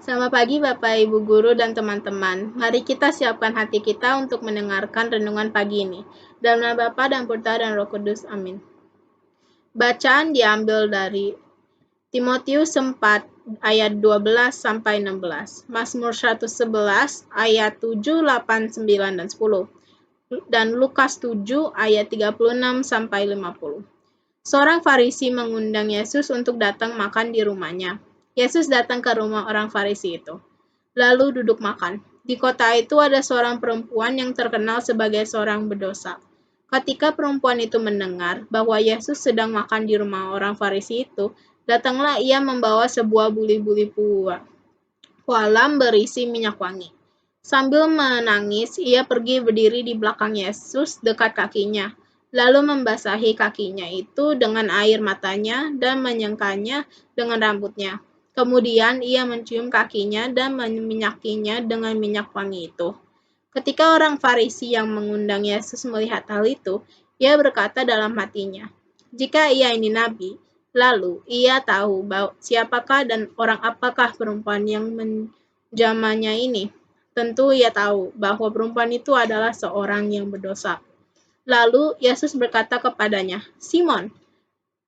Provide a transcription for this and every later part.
Selamat pagi Bapak, Ibu Guru, dan teman-teman. Mari kita siapkan hati kita untuk mendengarkan renungan pagi ini. Dalam nama Bapa dan Putra dan Roh Kudus. Amin. Bacaan diambil dari Timotius 4 ayat 12 sampai 16, Mazmur 111 ayat 7, 8, 9, dan 10, dan Lukas 7 ayat 36 sampai 50. Seorang Farisi mengundang Yesus untuk datang makan di rumahnya. Yesus datang ke rumah orang Farisi itu, lalu duduk makan. Di kota itu ada seorang perempuan yang terkenal sebagai seorang berdosa. Ketika perempuan itu mendengar bahwa Yesus sedang makan di rumah orang Farisi itu, datanglah ia membawa sebuah buli-buli pualam berisi minyak wangi. Sambil menangis, ia pergi berdiri di belakang Yesus dekat kakinya, lalu membasahi kakinya itu dengan air matanya dan menyengkanya dengan rambutnya. Kemudian ia mencium kakinya dan meminyakinya dengan minyak wangi itu. Ketika orang Farisi yang mengundang Yesus melihat hal itu, ia berkata dalam hatinya, "Jika ia ini nabi, lalu ia tahu siapakah dan orang apakah perempuan yang menjamahnya ini. Tentu ia tahu bahwa perempuan itu adalah seorang yang berdosa." Lalu Yesus berkata kepadanya, "Simon,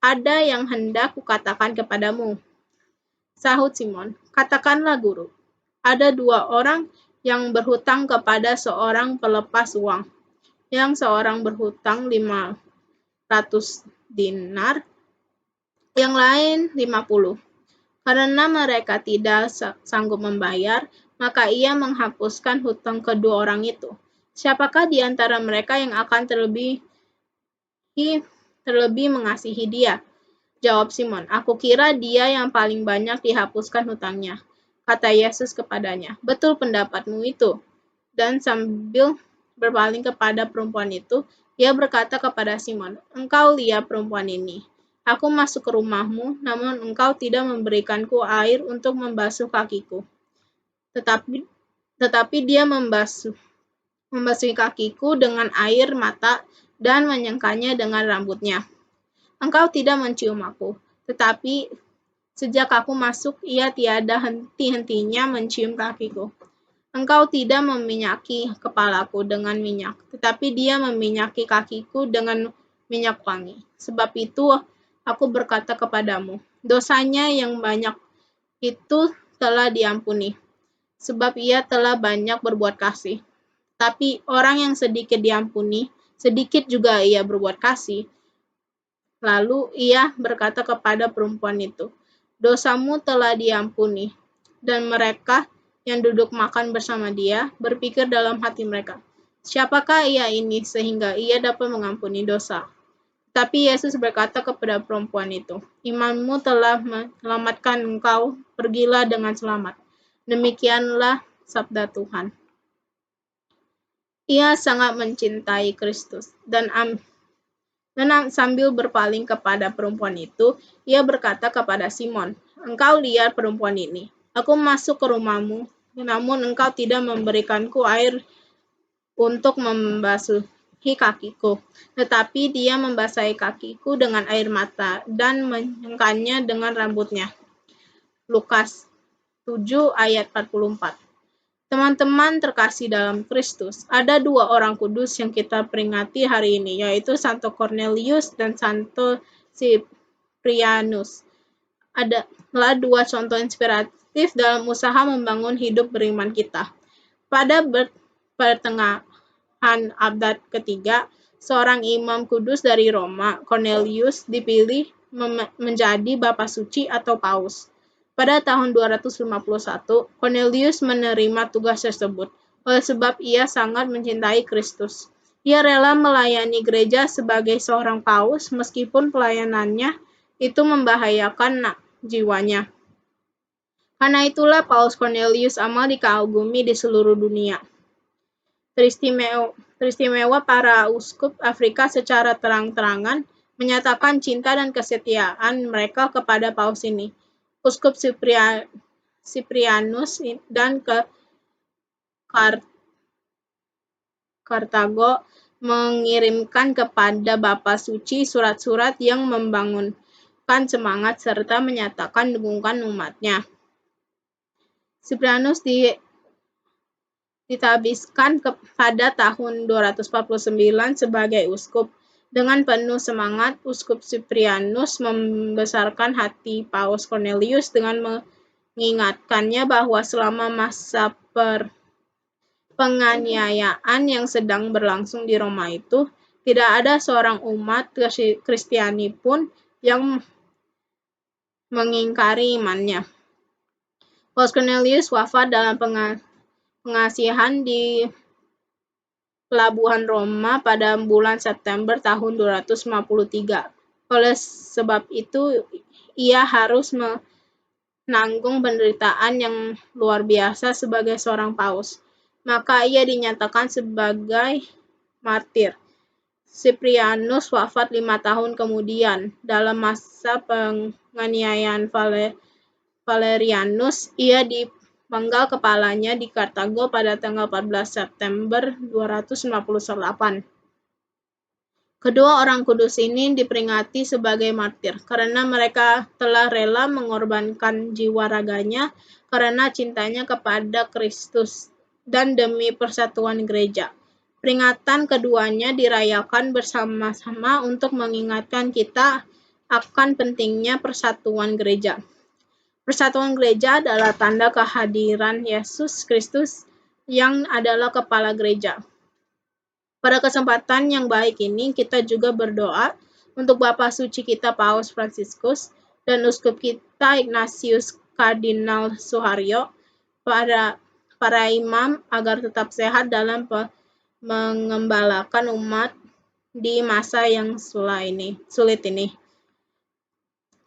ada yang hendak kukatakan kepadamu." Sahut Simon, "Katakanlah guru." Ada dua orang yang berhutang kepada seorang pelepas uang. Yang seorang berhutang 500 dinar, yang lain 50. Karena mereka tidak sanggup membayar, maka ia menghapuskan hutang kedua orang itu. Siapakah di antara mereka yang akan terlebih mengasihi dia? Jawab Simon, "Aku kira dia yang paling banyak dihapuskan hutangnya." Kata Yesus kepadanya, "Betul pendapatmu itu." Dan sambil berpaling kepada perempuan itu, ia berkata kepada Simon, "Engkau lihat perempuan ini. Aku masuk ke rumahmu, namun engkau tidak memberikanku air untuk membasuh kakiku. Tetapi dia membasuhi kakiku dengan air mata dan menyengkanya dengan rambutnya. Engkau tidak mencium aku, tetapi sejak aku masuk, ia tiada henti-hentinya mencium kakiku. Engkau tidak meminyaki kepalaku dengan minyak, tetapi dia meminyaki kakiku dengan minyak wangi. Sebab itu aku berkata kepadamu, dosanya yang banyak itu telah diampuni, sebab ia telah banyak berbuat kasih. Tapi orang yang sedikit diampuni, sedikit juga ia berbuat kasih. Lalu ia berkata kepada perempuan itu, "Dosamu telah diampuni." Dan mereka yang duduk makan bersama dia berpikir dalam hati mereka, "Siapakah ia ini sehingga ia dapat mengampuni dosa?" Tapi Yesus berkata kepada perempuan itu, "Imanmu telah menyelamatkan engkau, pergilah dengan selamat." Demikianlah sabda Tuhan. Ia sangat mencintai Kristus dan sambil berpaling kepada perempuan itu, ia berkata kepada Simon, "Engkau lihat perempuan ini. Aku masuk ke rumahmu, namun engkau tidak memberikanku air untuk membasuhi kakiku, tetapi dia membasahi kakiku dengan air mata dan menyengkanya dengan rambutnya." Lukas 7 ayat 44. Teman-teman terkasih dalam Kristus, ada dua orang kudus yang kita peringati hari ini, yaitu Santo Cornelius dan Santo Cyprianus. Adalah dua contoh inspiratif dalam usaha membangun hidup beriman kita. Pada pertengahan abad ketiga, seorang imam kudus dari Roma, Cornelius, dipilih menjadi Bapa Suci atau Paus. Pada tahun 251, Cornelius menerima tugas tersebut, oleh sebab ia sangat mencintai Kristus. Ia rela melayani gereja sebagai seorang paus meskipun pelayanannya itu membahayakan jiwanya. Karena itulah Paus Cornelius amat dikagumi di seluruh dunia. Teristimewa para uskup Afrika secara terang-terangan menyatakan cinta dan kesetiaan mereka kepada paus ini. Uskup Cyprianus dan ke Kartago mengirimkan kepada Bapa Suci surat-surat yang membangunkan semangat serta menyatakan dukungan umatnya. Cyprianus ditabiskan pada tahun 249 sebagai uskup. Dengan penuh semangat, Uskup Cyprianus membesarkan hati Paus Cornelius dengan mengingatkannya bahwa selama masa penganiayaan yang sedang berlangsung di Roma itu, tidak ada seorang umat Kristiani pun yang mengingkari imannya. Paus Cornelius wafat dalam pengasihan di pelabuhan Roma pada bulan September tahun 253. Oleh sebab itu, ia harus menanggung penderitaan yang luar biasa sebagai seorang paus. Maka ia dinyatakan sebagai martir. Cyprianus wafat 5 tahun kemudian. Dalam masa penganiayaan Valerianus, ia dipenggal kepalanya di Kartago pada tanggal 14 September 258. Kedua orang kudus ini diperingati sebagai martir karena mereka telah rela mengorbankan jiwa raganya karena cintanya kepada Kristus dan demi persatuan gereja. Peringatan keduanya dirayakan bersama-sama untuk mengingatkan kita akan pentingnya persatuan gereja. Persatuan gereja adalah tanda kehadiran Yesus Kristus yang adalah kepala gereja. Pada kesempatan yang baik ini, kita juga berdoa untuk Bapa Suci kita Paus Fransiskus dan Uskup kita Ignatius Kardinal Suharyo, para imam agar tetap sehat dalam mengembalakan umat di masa yang sulit ini.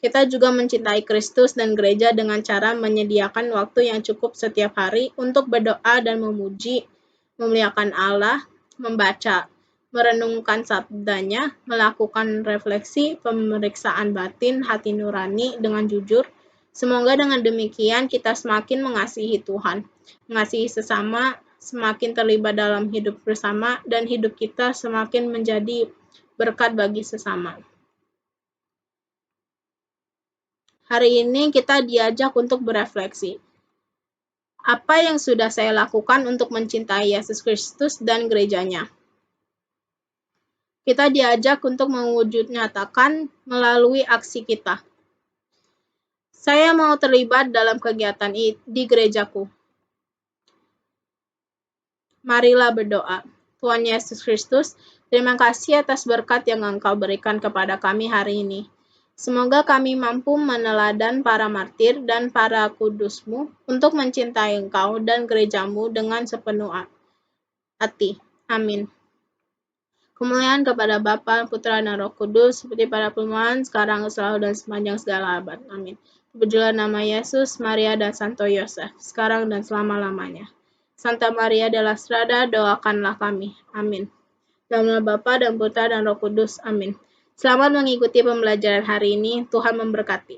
Kita juga mencintai Kristus dan gereja dengan cara menyediakan waktu yang cukup setiap hari untuk berdoa dan memuji, memuliakan Allah, membaca, merenungkan sabdanya, melakukan refleksi, pemeriksaan batin, hati nurani dengan jujur. Semoga dengan demikian kita semakin mengasihi Tuhan, mengasihi sesama, semakin terlibat dalam hidup bersama, dan hidup kita semakin menjadi berkat bagi sesama. Hari ini kita diajak untuk berefleksi. Apa yang sudah saya lakukan untuk mencintai Yesus Kristus dan gerejanya? Kita diajak untuk mewujudnyatakan melalui aksi kita. Saya mau terlibat dalam kegiatan di gerejaku. Marilah berdoa. Tuhan Yesus Kristus, terima kasih atas berkat yang Engkau berikan kepada kami hari ini. Semoga kami mampu meneladan para martir dan para kudus-Mu untuk mencintai Engkau dan gereja-Mu dengan sepenuh hati. Amin. Kemuliaan kepada Bapa, Putra, dan Roh Kudus, seperti pada permulaan, sekarang, selalu, dan sepanjang segala abad. Amin. Terpujilah nama Yesus, Maria, dan Santo Yosef, sekarang dan selama-lamanya. Santa Maria de la Strada, doakanlah kami. Amin. Dalam nama Bapa dan Putra dan Roh Kudus. Amin. Selamat mengikuti pembelajaran hari ini. Tuhan memberkati.